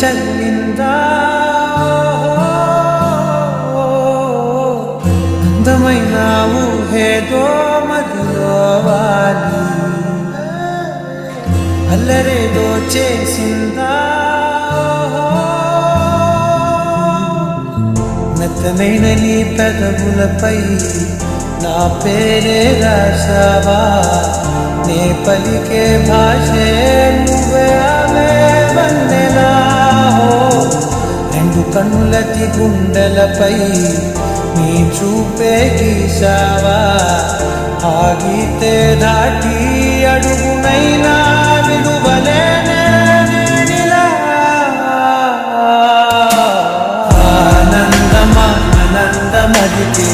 చల్లిందా అందమైన ఊహేదో మదిలో వాలి అల్లరేదో చేసిందా మెత్తనైన నీ పెదవులపై నా పేరే రాశావా నే పలికే భాషే నువ్వే ఆమె వన్నెలా రెండు కన్నులతి గుండెలపై నీ చూపే గీశావా ఆగితే దాటి అడుగునైనా విలువలేనే నేనిలా ఆనందమదికి